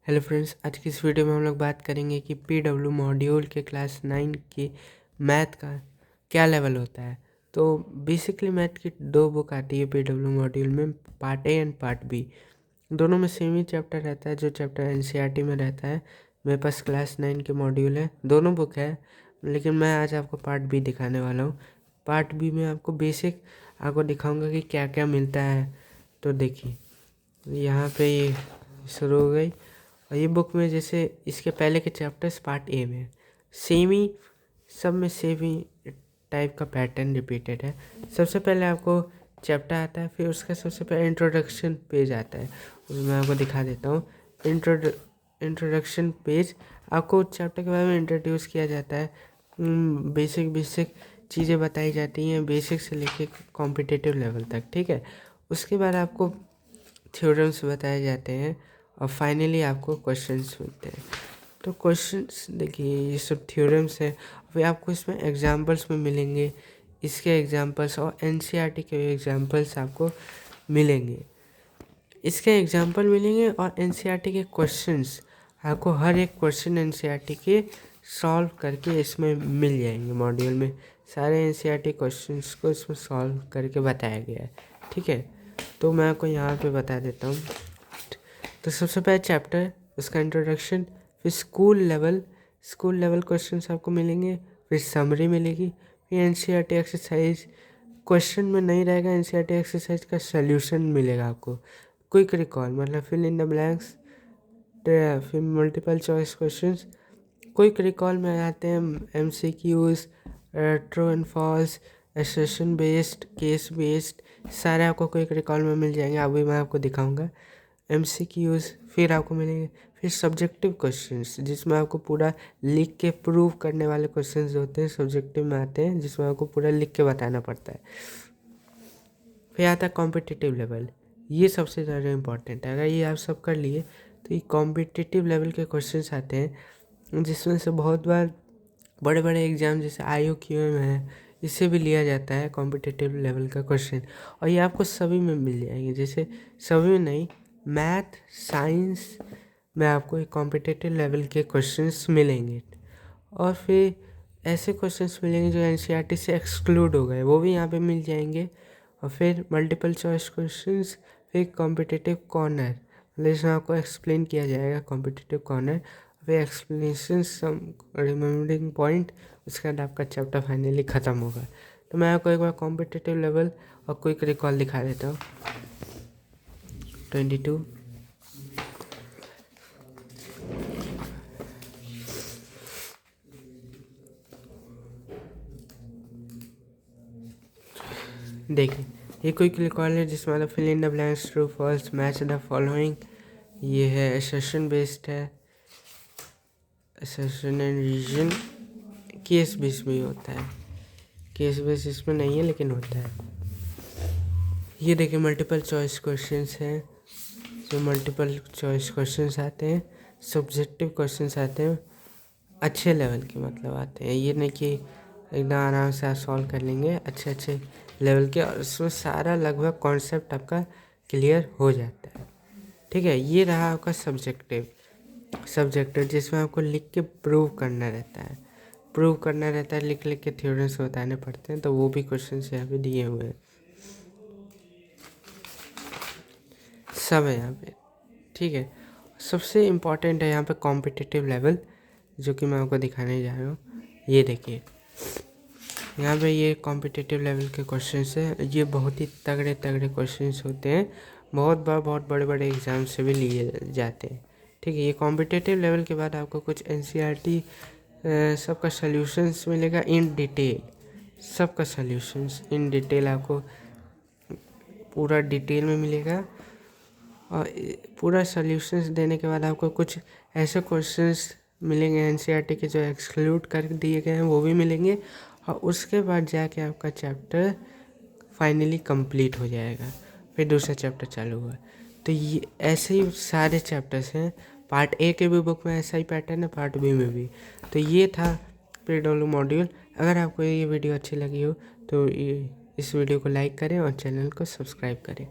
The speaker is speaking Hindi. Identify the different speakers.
Speaker 1: हेलो फ्रेंड्स, आज की इस वीडियो में हम लोग बात करेंगे कि पीडब्ल्यू मॉड्यूल के क्लास 9 की मैथ का क्या लेवल होता है। तो बेसिकली मैथ की दो बुक आती है पीडब्ल्यू मॉड्यूल में, part A and part B. दोनों में सेम ही चैप्टर रहता है, जो चैप्टर एनसीईआरटी में रहता है। मेरे पास क्लास 9 के मॉड्यूल है, दोनों बुक है, लेकिन मैं आज आपको पार्ट बी दिखाने वाला हूँ। पार्ट बी में आपको बेसिक आपको दिखाऊँगा कि क्या क्या मिलता है। तो देखिए, यहाँ पे ये शुरू हो गई। और ये बुक में जैसे इसके पहले के चैप्टर्स पार्ट ए में सेम ही, सब में सेम ही टाइप का पैटर्न रिपीटेड है। सबसे पहले आपको चैप्टर आता है, फिर उसका सबसे पहले इंट्रोडक्शन पेज आता है, उसमें आपको दिखा देता हूँ। इंट्रोडक्शन पेज आपको चैप्टर के बारे में इंट्रोड्यूस किया जाता है, बेसिक बेसिक चीज़ें बताई जाती हैं, बेसिक से लेके कॉम्पिटिटिव लेवल तक, ठीक है। उसके बाद आपको थ्योरम्स बताए जाते हैं और फाइनली आपको क्वेश्चंस मिलते हैं। तो क्वेश्चंस देखिए, ये सब थ्योरम्स है, फिर आपको इसमें एग्जांपल्स में मिलेंगे, इसके एग्जांपल्स और एनसीईआरटी के एग्जांपल्स आपको मिलेंगे। इसके एग्जांपल मिलेंगे और एनसीईआरटी के क्वेश्चंस आपको हर एक क्वेश्चन एनसीईआरटी के सॉल्व करके इसमें मिल जाएंगे। मॉड्यूल में सारे एनसीईआरटी क्वेश्चंस को इसमें सॉल्व करके बताया गया है, ठीक है। तो मैं आपको यहाँ पे बता देता हूँ। तो सबसे पहले चैप्टर, उसका इंट्रोडक्शन, फिर स्कूल लेवल क्वेश्चंस आपको मिलेंगे, फिर समरी मिलेगी, फिर एनसीईआरटी एक्सरसाइज। क्वेश्चन में नहीं रहेगा, एनसीईआरटी एक्सरसाइज का सल्यूशन मिलेगा आपको। क्विक रिकॉल मतलब फिल इन द ब्लैंक्स, फिर multiple choice questions. Quick recall में आते हैं MCQs, true and false, assertion based, case based, सारे आपको क्विक रिकॉल में मिल जाएंगे। अभी मैं आपको दिखाऊंगा एमसीक्यूज। फिर आपको मिलेंगे फिर सब्जेक्टिव क्वेश्चंस, जिसमें आपको पूरा लिख के प्रूव करने वाले क्वेश्चंस होते हैं, सब्जेक्टिव में आते हैं, जिसमें आपको पूरा लिख के बताना पड़ता है। फिर आता है कॉम्पिटिटिव लेवल, ये सबसे ज़्यादा इम्पोर्टेंट है। अगर ये आप सब कर लिए तो ये कॉम्पिटिटिव लेवल के क्वेश्चंस आते हैं, जिसमें से बहुत बार बड़े बड़े एग्जाम जैसे IOQM है, इससे भी लिया जाता है कॉम्पिटिटिव लेवल का क्वेश्चन। और ये आपको सभी में मिल जाएंगे, जैसे सभी में नहीं, मैथ साइंस में आपको एक कॉम्पिटिटिव लेवल के क्वेश्चंस मिलेंगे। और फिर ऐसे क्वेश्चंस मिलेंगे जो एनसीईआरटी से एक्सक्लूड हो गए, वो भी यहाँ पे मिल जाएंगे। और फिर मल्टीपल चॉइस क्वेश्चंस, फिर कॉम्पिटिटिव कॉर्नर, मतलब इसमें आपको एक्सप्लेन किया जाएगा कॉम्पिटिटिव कॉर्नर, फिर एक्सप्लेनेशन, सम रिमेम्बरिंग पॉइंट। उसके बाद आपका चैप्टर फाइनली ख़त्म होगा। तो मैं आपको एक बार कॉम्पिटिटिव लेवल और क्विक रिकॉल दिखा देता हूँ। 22 देखिए, ये क्विक रिकॉल है, जिसमें मतलब fill in the blanks, true false, match the following. ये है सेशन बेस्ड है, assertion and reason. Case base में होता है, केस बेस इसमें नहीं है लेकिन होता है। ये देखिए मल्टीपल चॉइस क्वेश्चंस हैं, जो मल्टीपल चॉइस क्वेश्चंस आते हैं, सब्जेक्टिव क्वेश्चंस आते हैं, अच्छे लेवल के मतलब आते हैं। ये नहीं कि एकदम आराम से आप सॉल्व कर लेंगे, अच्छे अच्छे लेवल के, और उसमें सारा लगभग कॉन्सेप्ट आपका क्लियर हो जाता है, ठीक है। ये रहा आपका सब्जेक्टिव, जिसमें आपको लिख के प्रूव करना रहता है, लिख लिख के थ्योरम्स बताने पड़ते हैं। तो वो भी क्वेश्चंस यहाँ पे दिए हुए हैं, सब है यहाँ पे, ठीक है। सबसे इम्पॉर्टेंट है यहाँ पे कॉम्पिटिटिव लेवल, जो कि मैं आपको दिखाने जा रहा हूँ। ये देखिए, यहाँ पे ये कॉम्पिटिटिव लेवल के क्वेश्चंस है। ये बहुत ही तगड़े तगड़े क्वेश्चंस होते हैं, बहुत बार बहुत बड़े बड़े एग्जाम से भी लिए जाते हैं, ठीक है। ये कॉम्पिटिटिव लेवल के बाद आपको कुछ एनसीईआरटी सबका सॉल्यूशंस मिलेगा इन डिटेल, सबका सॉल्यूशंस इन डिटेल आपको पूरा डिटेल में मिलेगा। और पूरा सॉल्यूशंस देने के बाद आपको कुछ ऐसे क्वेश्चंस मिलेंगे एनसीईआरटी के जो एक्सक्लूड कर दिए गए हैं, वो भी मिलेंगे। और उसके बाद जाके आपका चैप्टर फाइनली कंप्लीट हो जाएगा, फिर दूसरा चैप्टर चालू हुआ। तो ये ऐसे ही सारे चैप्टर्स हैं। पार्ट ए के भी बुक में ऐसा ही पैटर्न है, पार्ट बी में भी। तो ये था पीडब्ल्यू मॉड्यूल। अगर आपको ये वीडियो अच्छी लगी हो तो इस वीडियो को लाइक करें और चैनल को सब्सक्राइब करें।